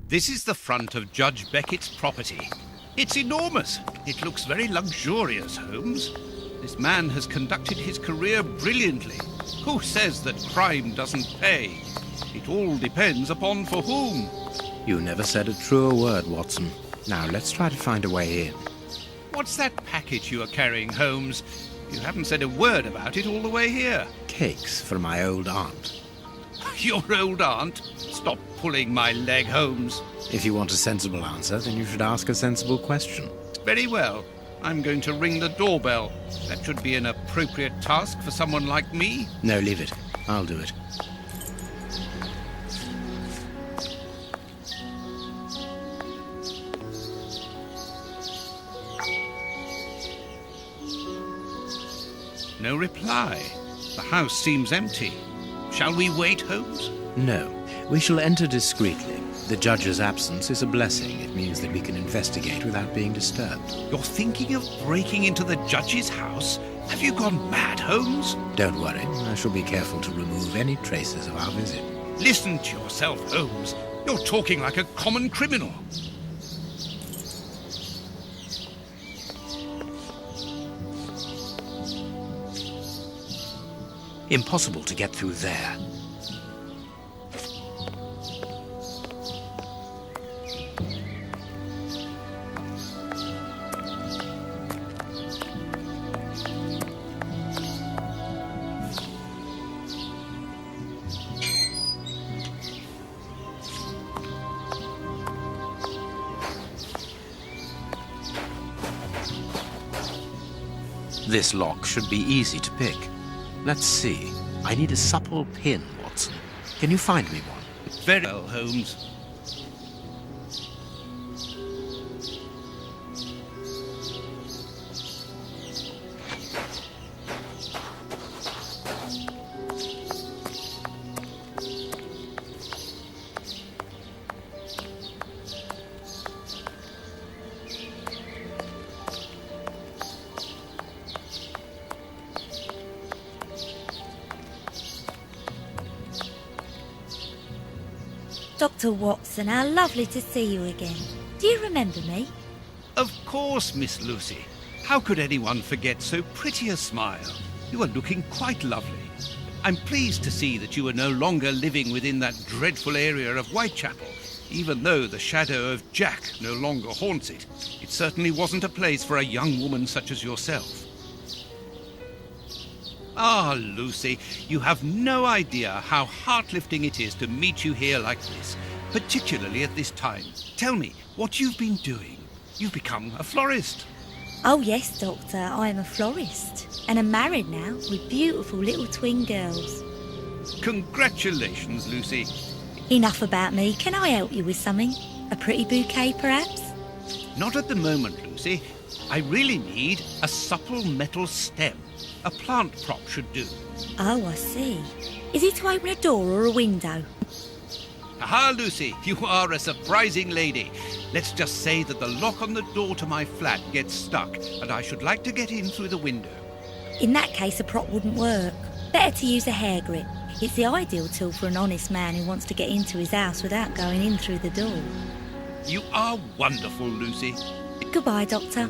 This is the front of Judge Beckett's property. It's enormous. It looks very luxurious, Holmes. This man has conducted his career brilliantly. Who says that crime doesn't pay? It all depends upon for whom. You never said a truer word, Watson. Now, let's try to find a way in. What's that package you are carrying, Holmes? You haven't said a word about it all the way here. Cakes for my old aunt. Your old aunt? Stop pulling my leg, Holmes. If you want a sensible answer, then you should ask a sensible question. Very well. I'm going to ring the doorbell. That should be an appropriate task for someone like me. No, leave it. I'll do it. No reply. The house seems empty. Shall we wait, Holmes? No. We shall enter discreetly. The judge's absence is a blessing. It means that we can investigate without being disturbed. You're thinking of breaking into the judge's house? Have you gone mad, Holmes? Don't worry. I shall be careful to remove any traces of our visit. Listen to yourself, Holmes. You're talking like a common criminal. Impossible to get through there. This lock should be easy to pick. Let's see. I need a supple pin, Watson. Can you find me one? Very well, Holmes. Dr. Watson, how lovely to see you again. Do you remember me? Of course, Miss Lucy. How could anyone forget so pretty a smile? You are looking quite lovely. I'm pleased to see that you are no longer living within that dreadful area of Whitechapel, even though the shadow of Jack no longer haunts it. It certainly wasn't a place for a young woman such as yourself. Ah, Lucy, you have no idea how heart-lifting it is to meet you here like this, particularly at this time. Tell me what you've been doing. You've become a florist. Oh yes, Doctor, I am a florist. And I'm married now with beautiful little twin girls. Congratulations, Lucy. Enough about me. Can I help you with something? A pretty bouquet, perhaps? Not at the moment, Lucy. I really need a supple metal stem. A plant prop should do. Oh, I see. Is it to open a door or a window? Aha, Lucy, you are a surprising lady. Let's just say that the lock on the door to my flat gets stuck, and I should like to get in through the window. In that case, a prop wouldn't work. Better to use a hair grip. It's the ideal tool for an honest man who wants to get into his house without going in through the door. You are wonderful, Lucy. Goodbye, Doctor.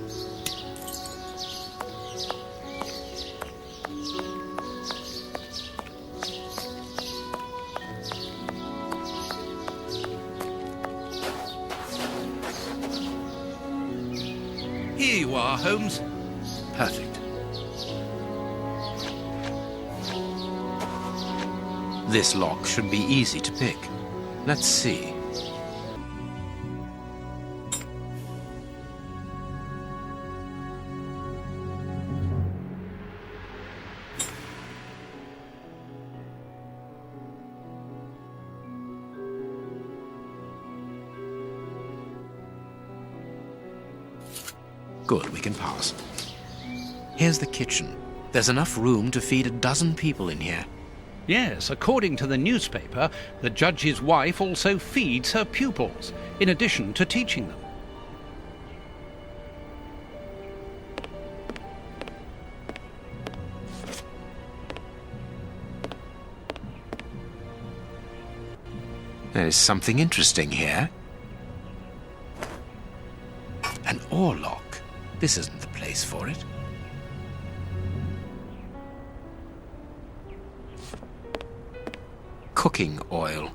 Here you are, Holmes. Perfect. This lock should be easy to pick. Let's see. Good, we can pass. Here's the kitchen. There's enough room to feed a dozen people in here. Yes, according to the newspaper, the judge's wife also feeds her pupils, in addition to teaching them. There's something interesting here. An ore lock. This isn't the place for it. Cooking oil.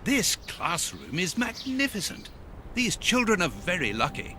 This classroom is magnificent. These children are very lucky.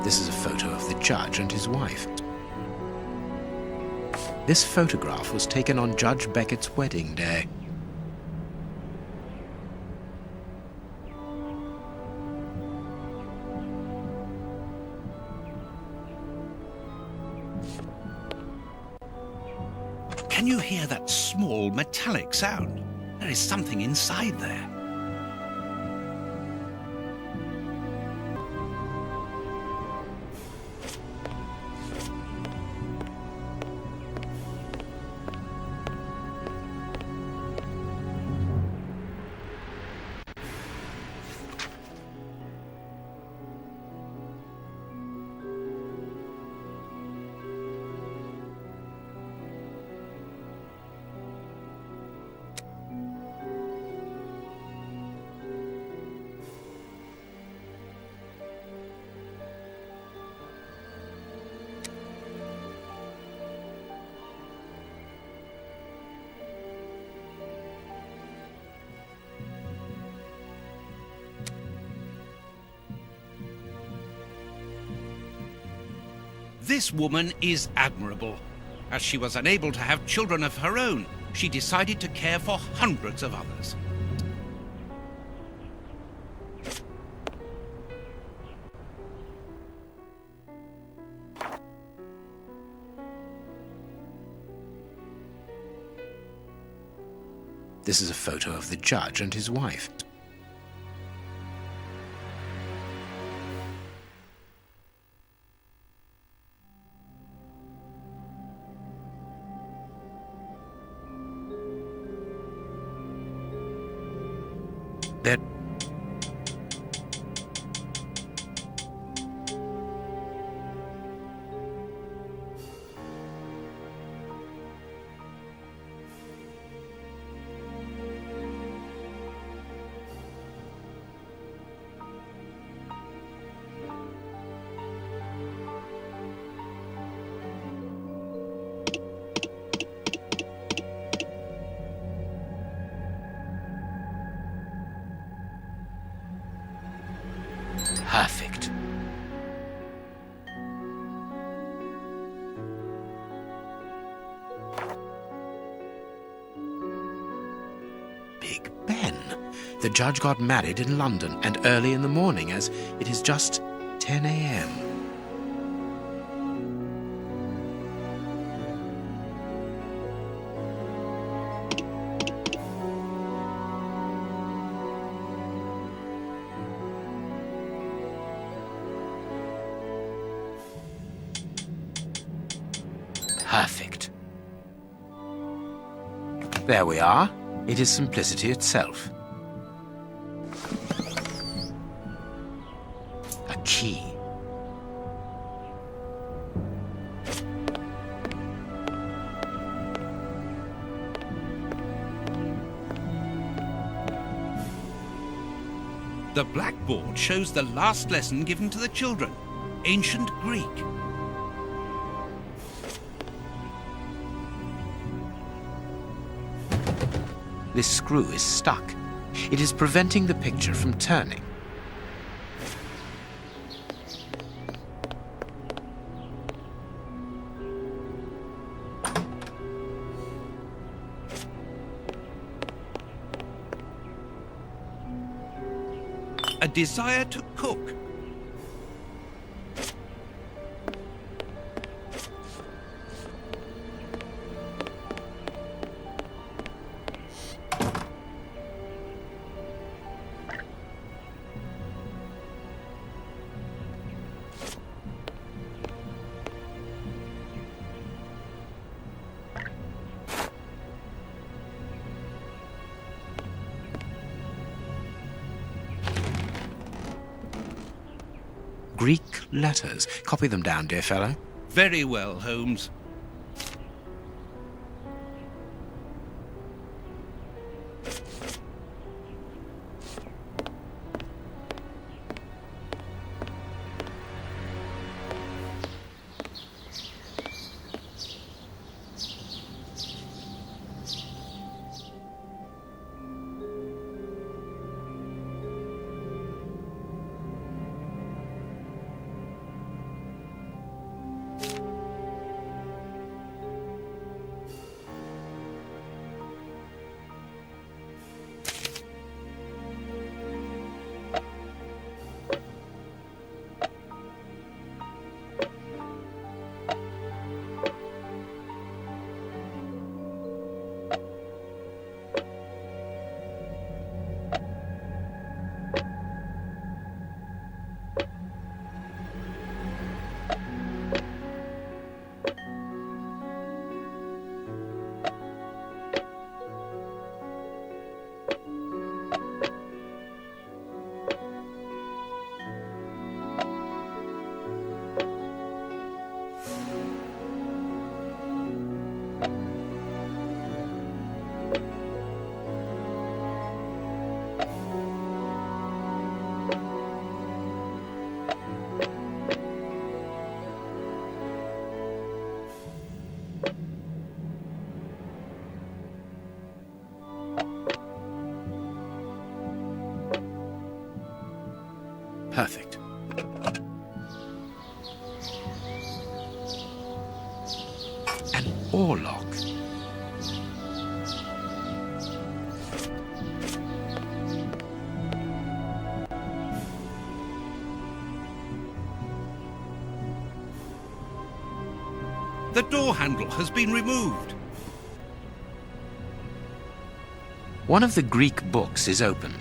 This is a photo of the judge and his wife. This photograph was taken on Judge Beckett's wedding day. Can you hear that small metallic sound? There is something inside there. This woman is admirable. As she was unable to have children of her own, she decided to care for hundreds of others. This is a photo of the judge and his wife. That perfect. Big Ben. The judge got married in London and early in the morning, as it is just 10 a.m. Perfect. There we are. It is simplicity itself. A key. The blackboard shows the last lesson given to the children, ancient Greek. This screw is stuck. It is preventing the picture from turning. A desire to cook. Greek letters. Copy them down, dear fellow. Very well, Holmes. Perfect. An oarlock. The door handle has been removed. One of the Greek books is open.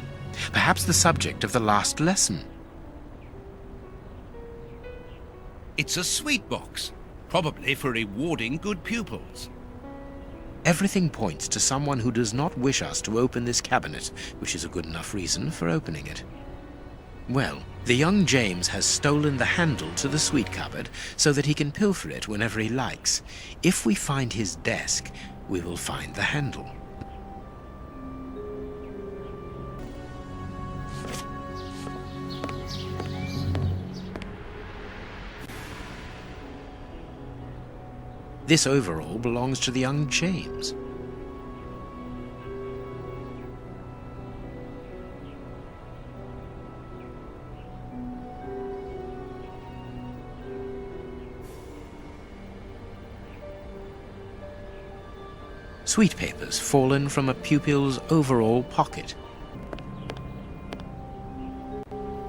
Perhaps the subject of the last lesson. It's a sweet box, probably for rewarding good pupils. Everything points to someone who does not wish us to open this cabinet, which is a good enough reason for opening it. Well, the young James has stolen the handle to the sweet cupboard so that he can pilfer it whenever he likes. If we find his desk, we will find the handle. This overall belongs to the young James. Sweet papers fallen from a pupil's overall pocket.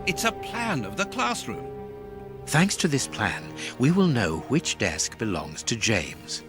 It's a plan of the classroom. Thanks to this plan, we will know which desk belongs to James.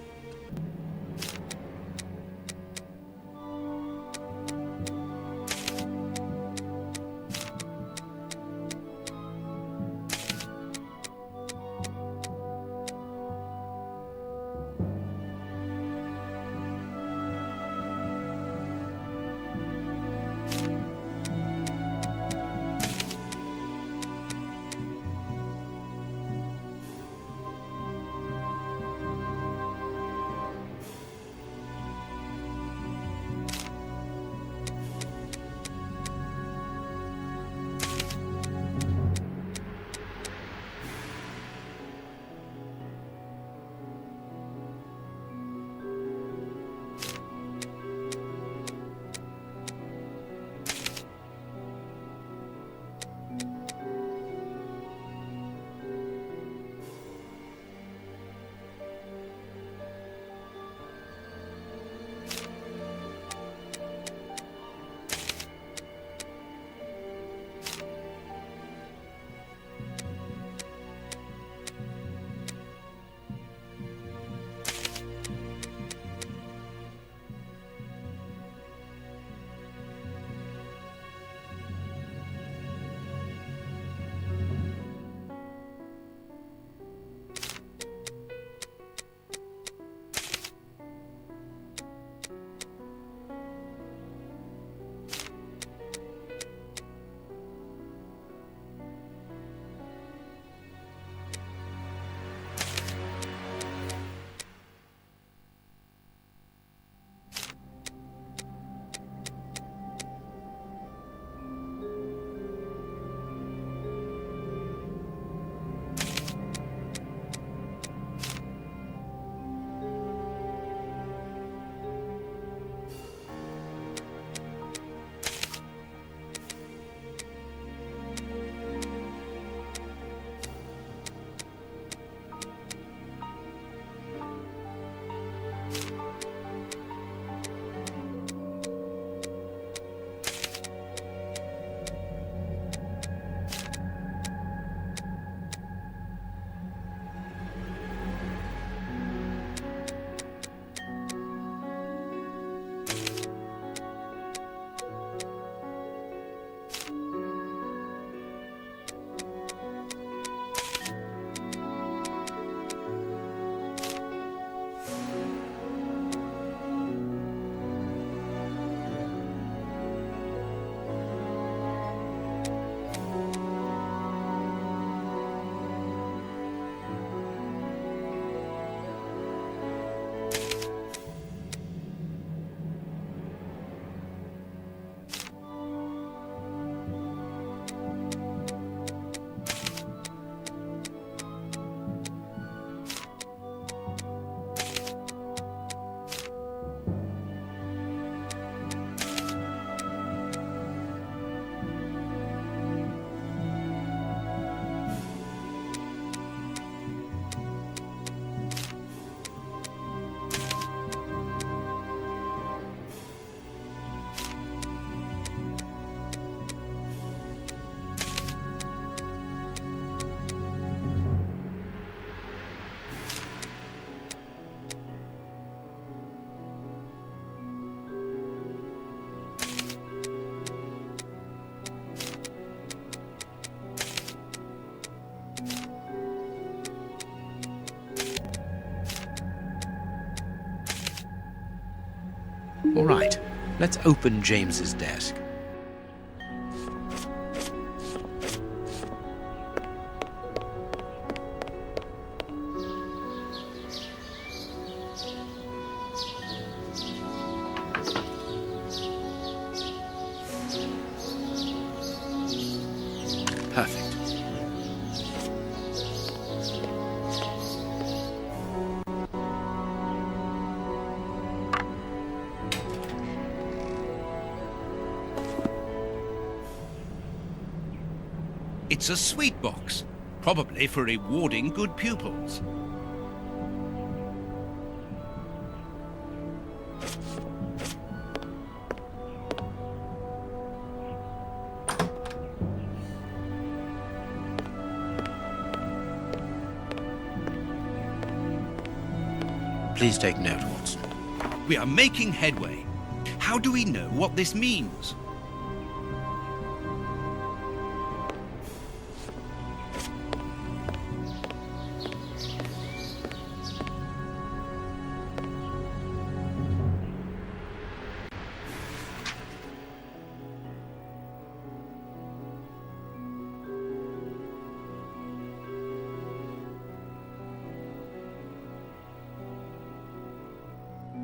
Let's open James's desk. Perfect. It's a sweet box, probably for rewarding good pupils. Please take note, Watson. We are making headway. How do we know what this means?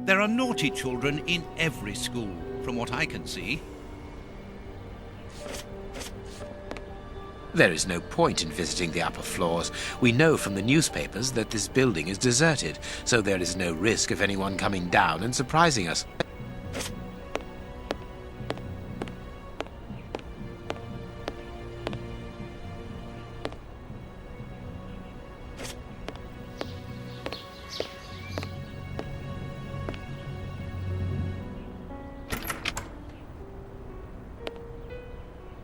There are naughty children in every school, from what I can see. There is no point in visiting the upper floors. We know from the newspapers that this building is deserted, so there is no risk of anyone coming down and surprising us.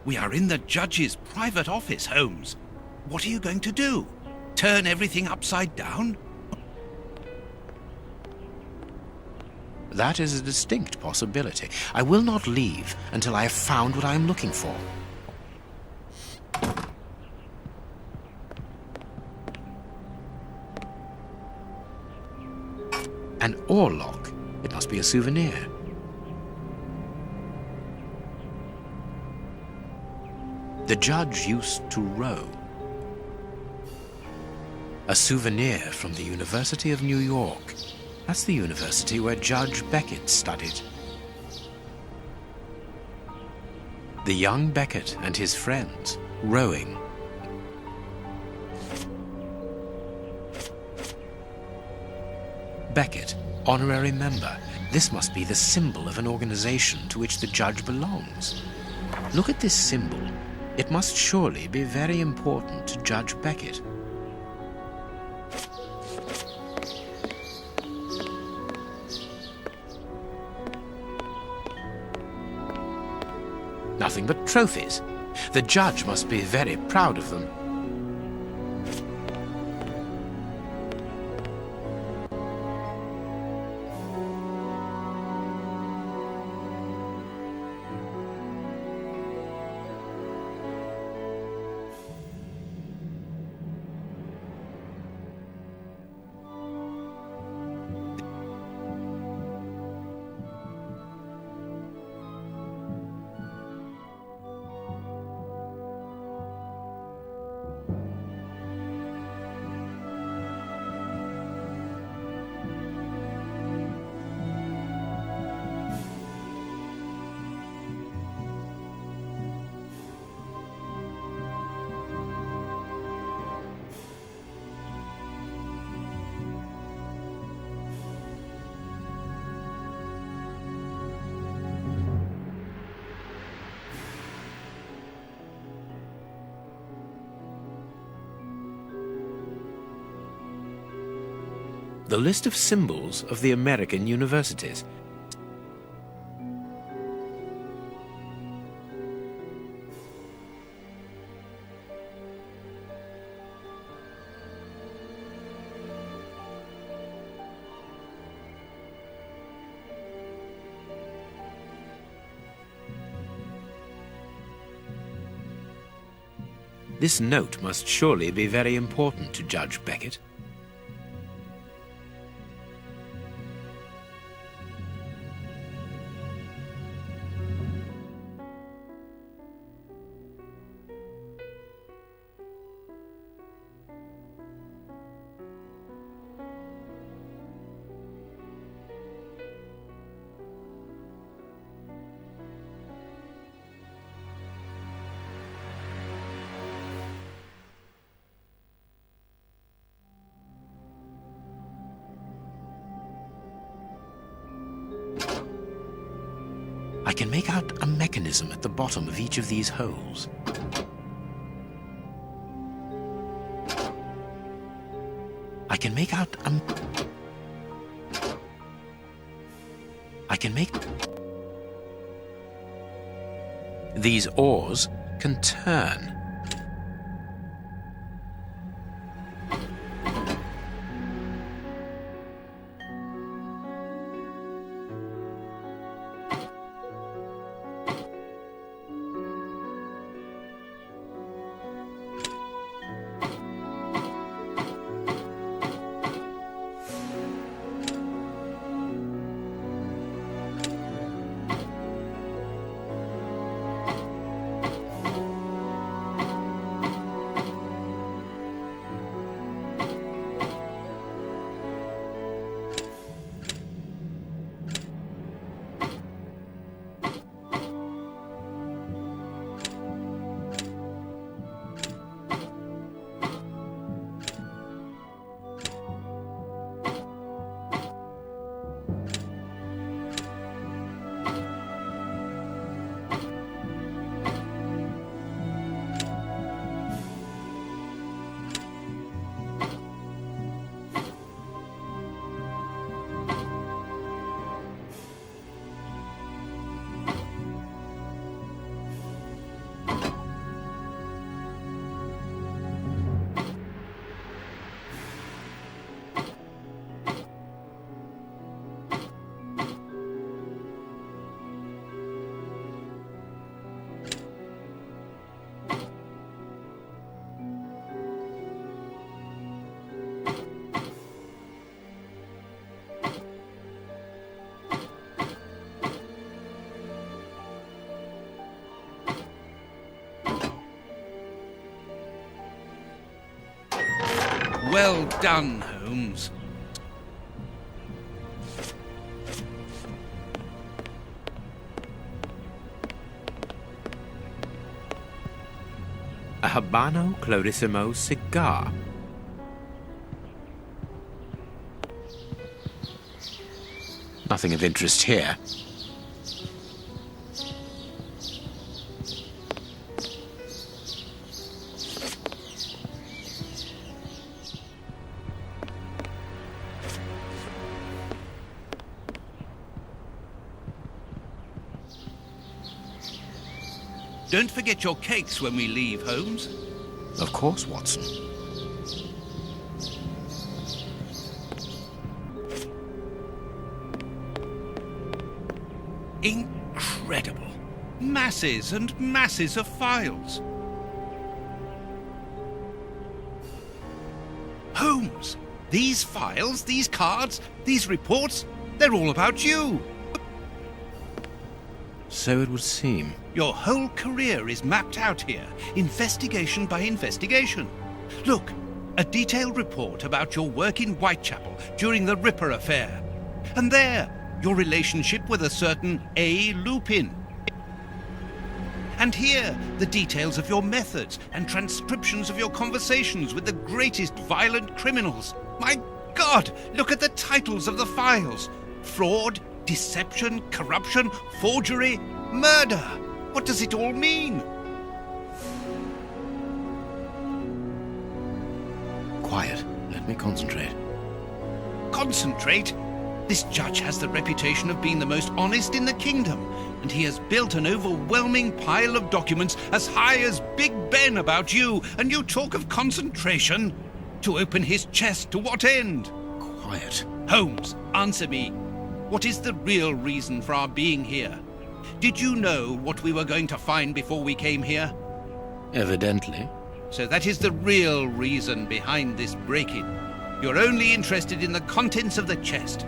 We are in the judge's private office, Holmes. What are you going to do? Turn everything upside down? That is a distinct possibility. I will not leave until I have found what I am looking for. An oar lock. It must be a souvenir. The judge used to row. A souvenir from the University of New York. That's the university where Judge Beckett studied. The young Beckett and his friends rowing. Beckett, honorary member. This must be the symbol of an organization to which the judge belongs. Look at this symbol. It must surely be very important to Judge Beckett. Nothing but trophies. The judge must be very proud of them. The list of symbols of the American universities. This note must surely be very important to Judge Beckett. I can make out a mechanism at the bottom of each of these holes. I can make out a... These oars can turn. Well done, Holmes. A Habano Clarissimo cigar. Nothing of interest here. Don't forget your cakes when we leave, Holmes. Of course, Watson. Incredible. Masses and masses of files. Holmes, these files, these cards, these reports, they're all about you. So it would seem. Your whole career is mapped out here, investigation by investigation. Look, a detailed report about your work in Whitechapel during the Ripper affair. And there, your relationship with a certain A. Lupin. And here, the details of your methods and transcriptions of your conversations with the greatest violent criminals. My God, look at the titles of the files. Fraud, deception, corruption, forgery, murder. What does it all mean? Quiet. Let me concentrate. Concentrate? This judge has the reputation of being the most honest in the kingdom, and he has built an overwhelming pile of documents as high as Big Ben about you, and you talk of concentration? To open his chest to what end? Quiet. Holmes, answer me. What is the real reason for our being here? Did you know what we were going to find before we came here? Evidently. So that is the real reason behind this break-in. You're only interested in the contents of the chest.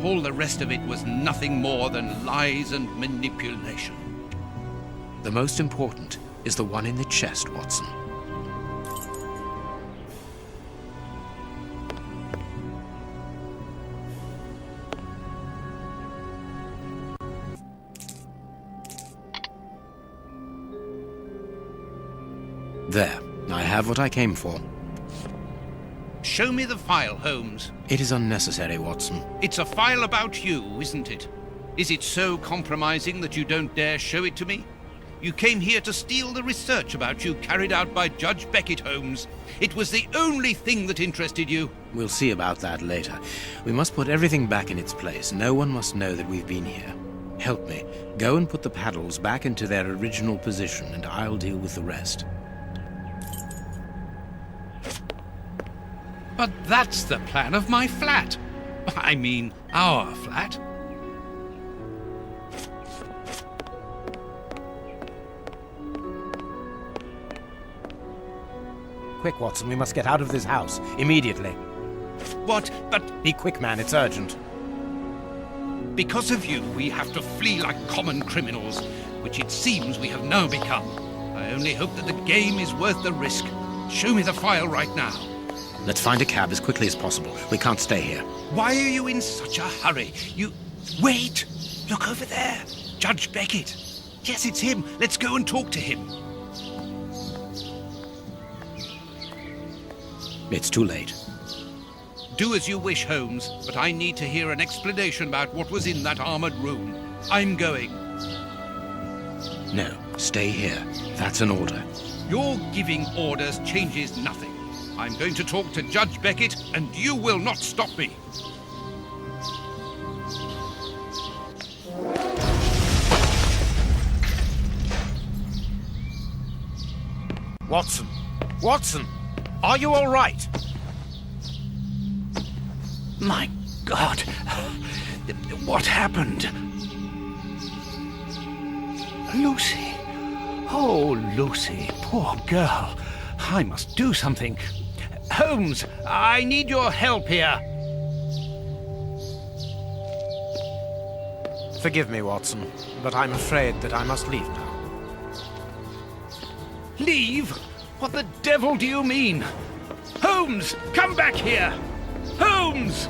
All the rest of it was nothing more than lies and manipulation. The most important is the one in the chest, Watson. There, I have what I came for. Show me the file, Holmes. It is unnecessary, Watson. It's a file about you, isn't it? Is it so compromising that you don't dare show it to me? You came here to steal the research about you carried out by Judge Beckett, Holmes. It was the only thing that interested you. We'll see about that later. We must put everything back in its place. No one must know that we've been here. Help me. Go and put the paddles back into their original position, and I'll deal with the rest. But that's the plan of my flat. I mean, our flat. Quick, Watson, we must get out of this house. Immediately. What? But Be quick, man. It's urgent. because of you, we have to flee like common criminals, which it seems we have now become. I only hope that the game is worth the risk. Show me the file right now. Let's find a cab as quickly as possible. We can't stay here. Why are you in such a hurry? Wait! Look over there. Judge Beckett. Yes, it's him. Let's go and talk to him. It's too late. Do as you wish, Holmes, but I need to hear an explanation about what was in that armored room. I'm going. No, stay here. That's an order. Your giving orders changes nothing. I'm going to talk to Judge Beckett, and you will not stop me. Watson! Watson! Are you all right? My God! What happened? Lucy. Oh, Lucy, poor girl. I must do something. Holmes, I need your help here. Forgive me, Watson, but I'm afraid that I must leave now. Leave? What the devil do you mean? Holmes, come back here! Holmes!